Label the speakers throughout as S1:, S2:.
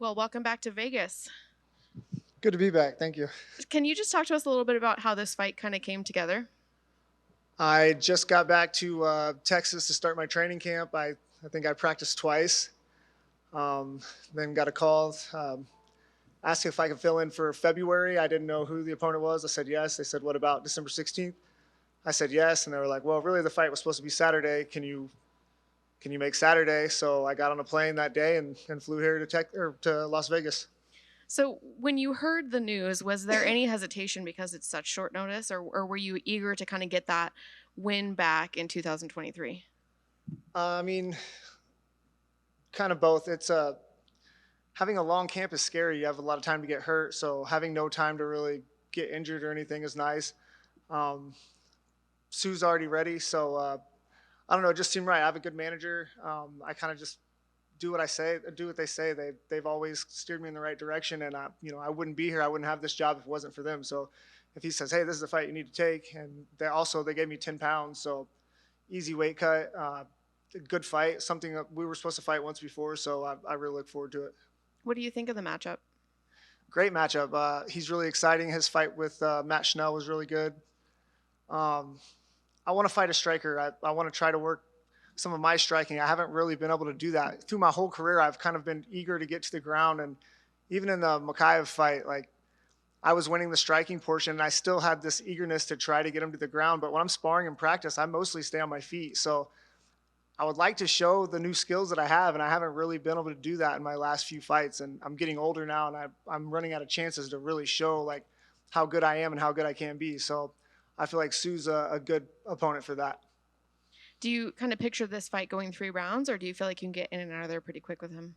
S1: Well, welcome back to Vegas.
S2: Good to be back. Thank you.
S1: Can you just talk to us a little bit about how this fight kind of came together?
S2: I just got back to Texas to start my training camp. I think I practiced twice. Um, then got a call asking if I could fill in for February. I didn't know who the opponent was. I said yes. They said, "What about December 16th?" I said yes, and they were like, "Well, really, the fight was supposed to be Saturday. Can you make Saturday?" So I got on a plane that day and flew here to Las Vegas.
S1: So, when you heard the news, was there any hesitation because it's such short notice, or were you eager to kind of get that win back in 2023?
S2: I mean, kind of both. It's having a long camp is scary. You have a lot of time to get hurt, so having no time to really get injured or anything is nice. Um, Sue's already ready, so I don't know. It just seemed right. I have a good manager. I kind of just do what they say. They've always steered me in the right direction, and I wouldn't be here. I wouldn't have this job if it wasn't for them. So if he says, "Hey, this is the fight you need to take," and they gave me 10 pounds, so easy weight cut, good fight, something that we were supposed to fight once before. So I really look forward to it.
S1: What do you think of the matchup?
S2: Great matchup. He's really exciting. His fight with Matt Schnell was really good. Um, I want to fight a striker. I want to try to work some of my striking. I haven't really been able to do that through my whole career. I've kind of been eager to get to the ground, and even in the Makayev fight, like I was winning the striking portion, and I still had this eagerness to try to get him to the ground. But when I'm sparring in practice, I mostly stay on my feet. So I would like to show the new skills that I have, and I haven't really been able to do that in my last few fights. And I'm getting older now, and I'm running out of chances to really show like how good I am and how good I can be. So I feel like Sue's a good opponent for that.
S1: Do you kind of picture this fight going 3 rounds, or do you feel like you can get in and out of there pretty quick with him?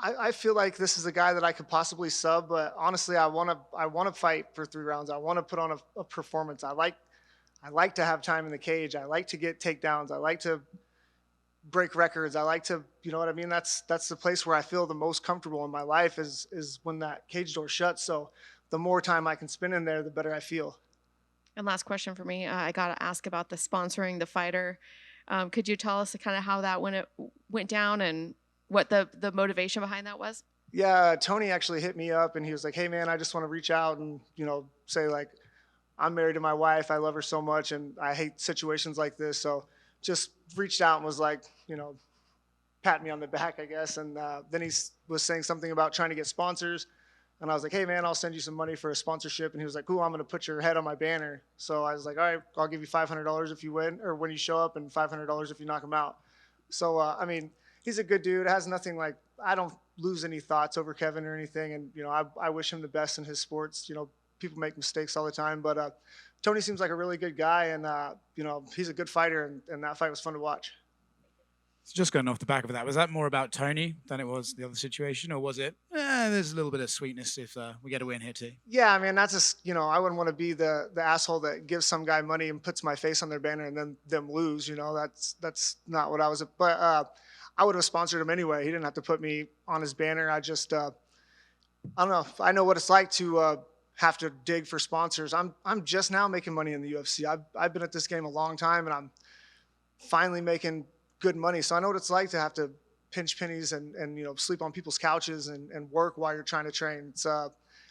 S2: I feel like this is a guy that I could possibly sub, but honestly, I want to fight for 3 rounds. I want to put on a performance. I like to have time in the cage. I like to get takedowns. I like to break records. I like to, you know what I mean? That's the place where I feel the most comfortable in my life is when that cage door shuts. So the more time I can spend in there, the better I feel.
S1: And last question for me, I got to ask about the sponsoring the fighter. Could you tell us kind of how that went down and what the motivation behind that was?
S2: Yeah, Tony actually hit me up and he was like, "Hey man, I just want to reach out and say like I'm married to my wife. I love her so much, and I hate situations like this." So just reached out and was like, pat me on the back, I guess. And then was saying something about trying to get sponsors. And I was like, "Hey, man, I'll send you some money for a sponsorship." And he was like, "Cool, I'm going to put your head on my banner." So I was like, "All right, I'll give you $500 if you win, or when you show up, and $500 if you knock him out." So, I mean, he's a good dude. It has nothing like, I don't lose any thoughts over Kevin or anything. And, I wish him the best in his sports. People make mistakes all the time. But Tony seems like a really good guy. And, he's a good fighter. And that fight was fun to watch.
S3: So just going off the back of that, was that more about Tony than it was the other situation, or was it? There's a little bit of sweetness if we get a win here too.
S2: Yeah, I mean, that's just, I wouldn't want to be the asshole that gives some guy money and puts my face on their banner and then them lose. That's not what I was. But I would have sponsored him anyway. He didn't have to put me on his banner. I just, I don't know. I know what it's like to have to dig for sponsors. I'm just now making money in the UFC. I've been at this game a long time, and I'm finally making good money. So I know what it's like to have to pinch pennies and sleep on people's couches and work while you're trying to train.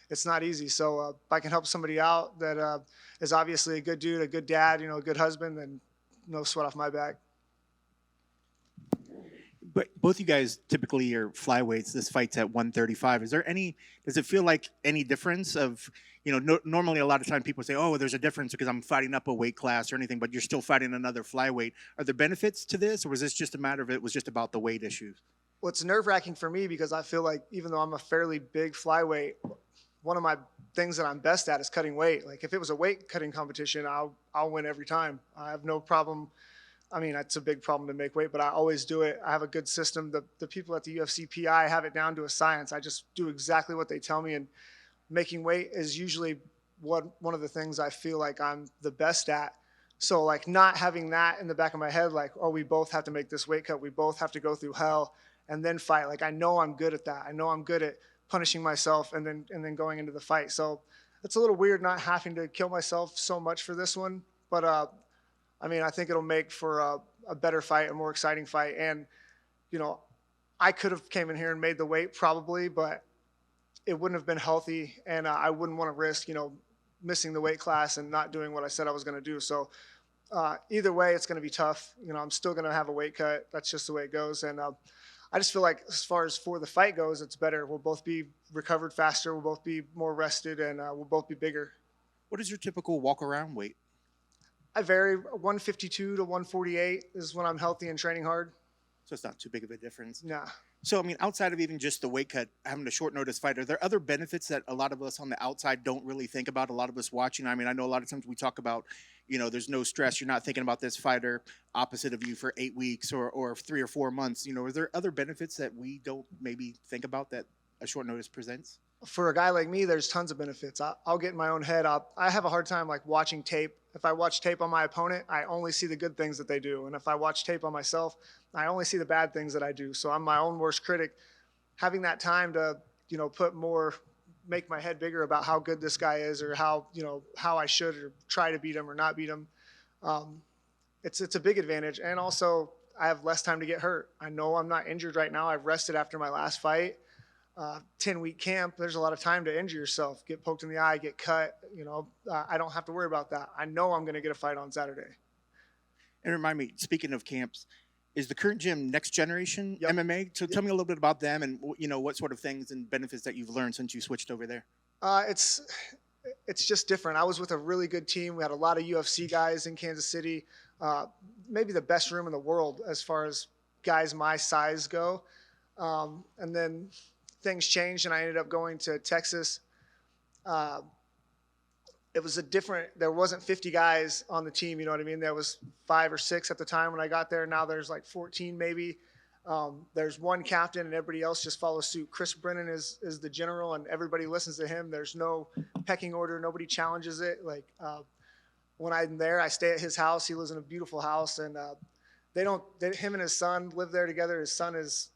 S2: It's not easy. So if I can help somebody out that is obviously a good dude, a good dad, a good husband, then no sweat off my back.
S4: But both you guys typically are flyweights. This fight's at 135. Does it feel like any difference of, normally a lot of times people say, "Oh, there's a difference because I'm fighting up a weight class or anything," but you're still fighting another flyweight. Are there benefits to this, or was this just a matter of it was just about the weight issues?
S2: Well, it's nerve-wracking for me because I feel like even though I'm a fairly big flyweight, one of my things that I'm best at is cutting weight. Like if it was a weight cutting competition, I'll win every time. I have no problem. I mean, it's a big problem to make weight, but I always do it. I have a good system. The people at the UFC PI have it down to a science. I just do exactly what they tell me, and making weight is usually one of the things I feel like I'm the best at. So like not having that in the back of my head, like, oh, we both have to make this weight cut. We both have to go through hell and then fight. Like I know I'm good at that. I know I'm good at punishing myself and then going into the fight. So it's a little weird not having to kill myself so much for this one. But I mean, I think it'll make for a better fight, a more exciting fight. And, I could have came in here and made the weight probably, but it wouldn't have been healthy, and I wouldn't want to risk, missing the weight class and not doing what I said I was going to do. So either way, it's going to be tough. I'm still going to have a weight cut. That's just the way it goes. And I just feel like as far as for the fight goes, it's better. We'll both be recovered faster. We'll both be more rested, and we'll both be bigger.
S4: What is your typical walk around weight?
S2: I vary. 152 to 148 is when I'm healthy and training hard.
S4: So it's not too big of a difference.
S2: Nah.
S4: So, I mean, outside of even just the weight cut, having a short notice fight, are there other benefits that a lot of us on the outside don't really think about? A lot of us watching, I mean, I know a lot of times we talk about, there's no stress. You're not thinking about this fighter opposite of you for 8 weeks or 3 or 4 months. Are there other benefits that we don't maybe think about that a short notice presents?
S2: For a guy like me, there's tons of benefits. I'll get in my own head. I have a hard time like watching tape. If I watch tape on my opponent, I only see the good things that they do. And if I watch tape on myself, I only see the bad things that I do. So I'm my own worst critic. Having that time to, make my head bigger about how good this guy is or how I should or try to beat him or not beat him. It's a big advantage. And also I have less time to get hurt. I know I'm not injured right now. I've rested after my last fight. 10-week camp, there's a lot of time to injure yourself, get poked in the eye, get cut. I don't have to worry about that. I know I'm going to get a fight on Saturday.
S4: And remind me, speaking of camps, is the current gym Next Generation
S2: Yep.
S4: MMA? So tell me a little bit about them and what sort of things and benefits that you've learned since you switched over there.
S2: It's just different. I was with a really good team. We had a lot of UFC guys in Kansas City, maybe the best room in the world as far as guys my size go. And then things changed and I ended up going to Texas. It was there wasn't 50 guys on the team. You know what I mean? There was 5 or 6 at the time when I got there. Now there's like 14 maybe. There's one captain and everybody else just follows suit. Chris Brennan is the general and everybody listens to him. There's no pecking order. Nobody challenges it. When I'm there, I stay at his house. He lives in a beautiful house and him and his son live there together. His son is,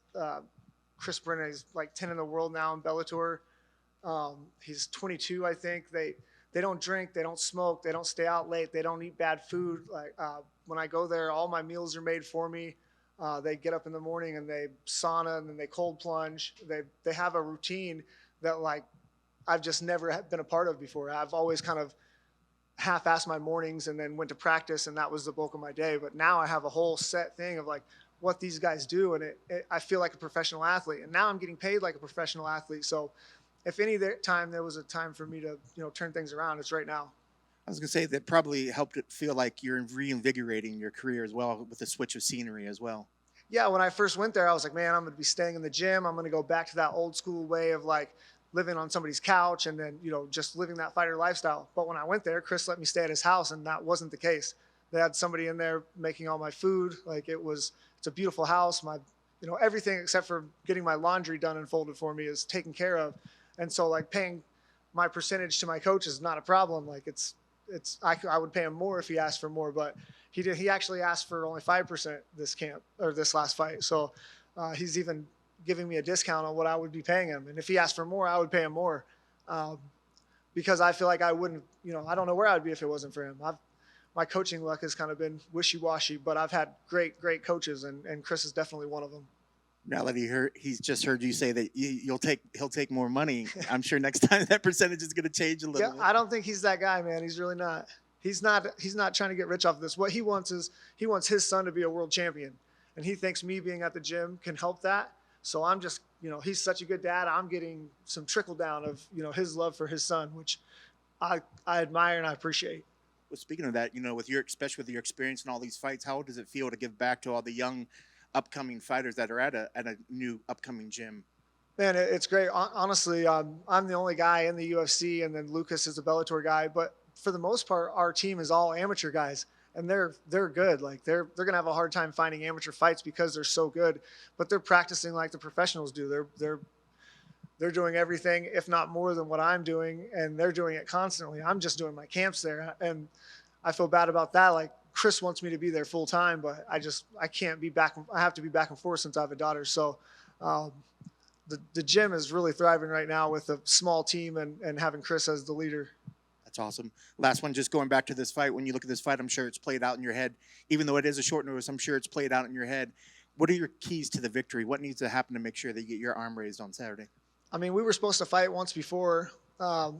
S2: Chris Brennan is like 10 in the world now in Bellator. He's 22, I think. They don't drink, they don't smoke, they don't stay out late, they don't eat bad food. When I go there, all my meals are made for me. They get up in the morning and they sauna and then they cold plunge. They have a routine that I've just never been a part of before. I've always kind of half-assed my mornings and then went to practice and that was the bulk of my day. But now I have a whole set thing of what these guys do, and I feel like a professional athlete. And now I'm getting paid like a professional athlete. So if time there was a time for me to turn things around, it's right now.
S4: I was going to say that probably helped it feel like you're reinvigorating your career as well with the switch of scenery as well.
S2: Yeah, when I first went there, I was like, man, I'm going to be staying in the gym. I'm going to go back to that old school way of living on somebody's couch and then, just living that fighter lifestyle. But when I went there, Chris let me stay at his house, and that wasn't the case. They had somebody in there making all my food. It's a beautiful house. Everything except for getting my laundry done and folded for me is taken care of. And so paying my percentage to my coach is not a problem. I would pay him more if he asked for more, but he actually asked for only 5% this camp or this last fight. So he's even giving me a discount on what I would be paying him. And if he asked for more, I would pay him more. Because I feel like I wouldn't, I don't know where I'd be if it wasn't for him. My coaching luck has kind of been wishy-washy, but I've had great coaches, and Chris is definitely one of them.
S4: Now that he's just heard you say that he'll take more money, I'm sure next time that percentage is going to change a little bit.
S2: I don't think he's that guy, man. He's really not. He's not trying to get rich off of this. What he wants is he wants his son to be a world champion, and he thinks me being at the gym can help that. So I'm just, he's such a good dad. I'm getting some trickle down of, his love for his son, which I admire and I appreciate.
S4: Well, speaking of that, especially with your experience in all these fights, how does it feel to give back to all the young upcoming fighters that are at a new upcoming gym?
S2: Man, it's great. Honestly, I'm the only guy in the UFC, and then Lucas is a Bellator guy. But for the most part, our team is all amateur guys, and they're good. They're gonna have a hard time finding amateur fights because they're so good. But they're practicing like the professionals do. They're doing everything, if not more than what I'm doing, and they're doing it constantly. I'm just doing my camps there, and I feel bad about that. Chris wants me to be there full time, but I can't be back. I have to be back and forth since I have a daughter. So the gym is really thriving right now with a small team and having Chris as the leader.
S4: That's awesome. Last one, just going back to this fight. When you look at this fight, I'm sure it's played out in your head. Even though it is a short notice, I'm sure it's played out in your head. What are your keys to the victory? What needs to happen to make sure that you get your arm raised on Saturday?
S2: I mean, we were supposed to fight once before,
S4: Back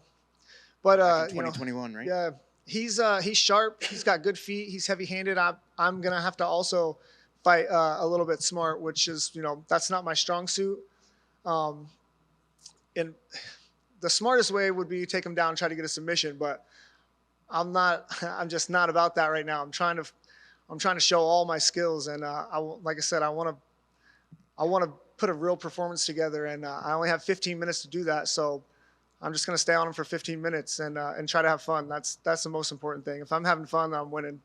S4: in
S2: you know,
S4: 2021, right?
S2: yeah, he's sharp. He's got good feet. He's heavy-handed. I'm gonna have to also fight a little bit smart, which is, that's not my strong suit. Um, and the smartest way would be take him down and try to get a submission, but I'm not. I'm just not about that right now. I'm trying to show all my skills, and like I said, I want to put a real performance together, and I only have 15 minutes to do that. So I'm just going to stay on him for 15 minutes and try to have fun. That's the most important thing. If I'm having fun, then I'm winning.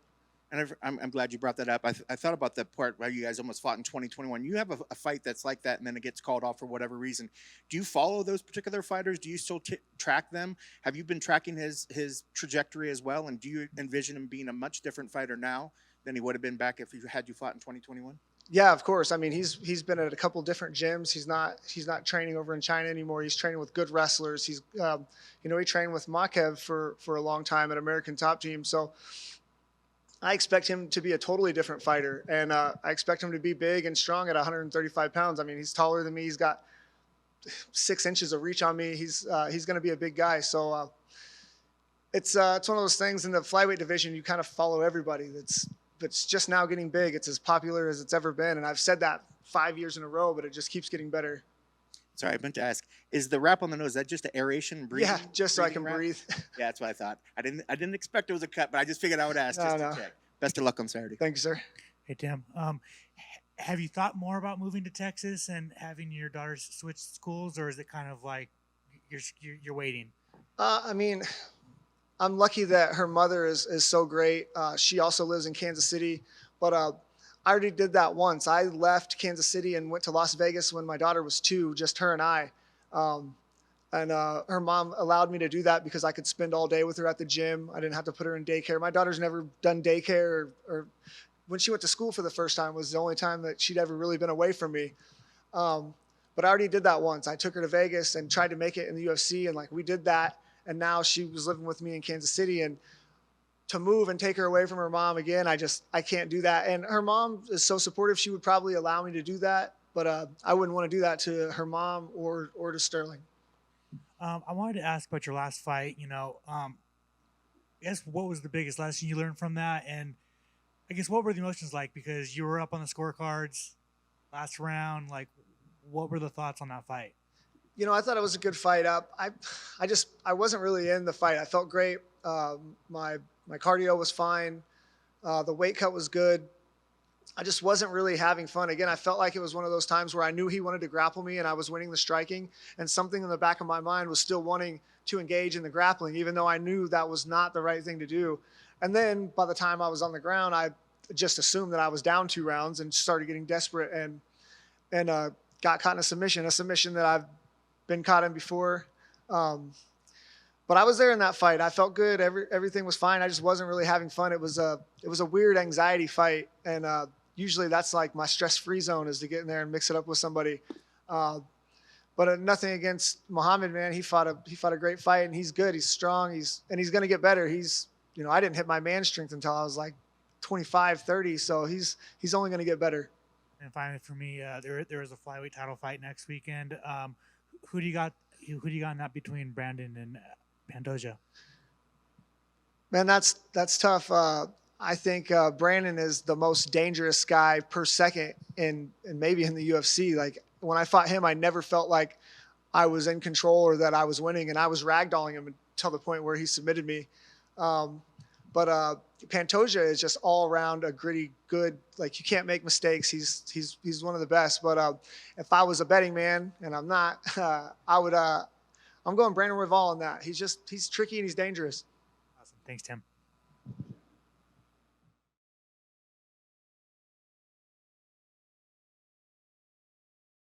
S4: And I'm glad you brought that up. I thought about that part where you guys almost fought in 2021. You have a fight that's like that, and then it gets called off for whatever reason. Do you follow those particular fighters? Do you still track them? Have you been tracking his trajectory as well? And do you envision him being a much different fighter now than he would have been back if you fought in 2021?
S2: Yeah, of course. I mean, he's been at a couple different gyms. He's not training over in China anymore. He's training with good wrestlers. He trained with Makev for a long time at American Top Team. So I expect him to be a totally different fighter, and I expect him to be big and strong at 135 pounds. I mean, he's taller than me. He's got 6 inches of reach on me. He's going to be a big guy. So it's one of those things in the flyweight division. You kind of follow everybody. That's just now getting big. It's as popular as it's ever been, and I've said that 5 years in a row, but it just keeps getting better.
S4: Sorry, I meant to ask: is the wrap on the nose, is that just an aeration breathing?
S2: Yeah, just so I can
S4: wrap?
S2: breathe.
S4: Yeah, that's what I thought. I didn't expect it was a cut, but I just figured I would ask just to check. Best of luck on Saturday.
S2: Thank you, sir.
S5: Hey, Tim. Have you thought more about moving to Texas and having your daughters switch schools, or is it kind of like you're waiting?
S2: I mean, I'm lucky that her mother is so great. She also lives in Kansas City, but I already did that once. I left Kansas City and went to Las Vegas when my daughter was 2, just her and I. And her mom allowed me to do that because I could spend all day with her at the gym. I didn't have to put her in daycare. My daughter's never done daycare, or when she went to school for the first time was the only time that she'd ever really been away from me. But I already did that once. I took her to Vegas and tried to make it in the UFC, and we did that. And now she was living with me in Kansas City, and to move and take her away from her mom again, I can't do that. And her mom is so supportive. She would probably allow me to do that, but I wouldn't want to do that to her mom or to Sterling.
S5: I wanted to ask about your last fight. I guess what was the biggest lesson you learned from that? And I guess what were the emotions like? Because you were up on the scorecards last round. What were the thoughts on that fight?
S2: I thought it was a good fight. I wasn't really in the fight. I felt great. My cardio was fine. The weight cut was good. I just wasn't really having fun. Again, I felt like it was one of those times where I knew he wanted to grapple me and I was winning the striking, and something in the back of my mind was still wanting to engage in the grappling, even though I knew that was not the right thing to do. And then by the time I was on the ground, I just assumed that I was down 2 rounds and started getting desperate and got caught in a submission that I've been caught in before. But I was there in that fight. I felt good. Everything was fine. I just wasn't really having fun. It was a weird anxiety fight, and usually that's like my stress-free zone, is to get in there and mix it up with somebody. But nothing against Muhammad, man. He fought a great fight, and he's good. He's strong. He's going to get better. I didn't hit my man strength until I was like 25, 30. So he's only going to get better.
S5: And finally, for me, there is a flyweight title fight next weekend. Who do you got? Who do you got in that between Brandon and Pantoja?
S2: Man, that's tough. I think Brandon is the most dangerous guy per second and maybe in the UFC. When I fought him, I never felt like I was in control or that I was winning, and I was ragdolling him until the point where he submitted me. But Pantoja is just all around a gritty, good. You can't make mistakes. He's one of the best. But if I was a betting man, and I'm not, I would. I'm going Brandon Royval on that. He's tricky and he's dangerous.
S5: Awesome. Thanks, Tim.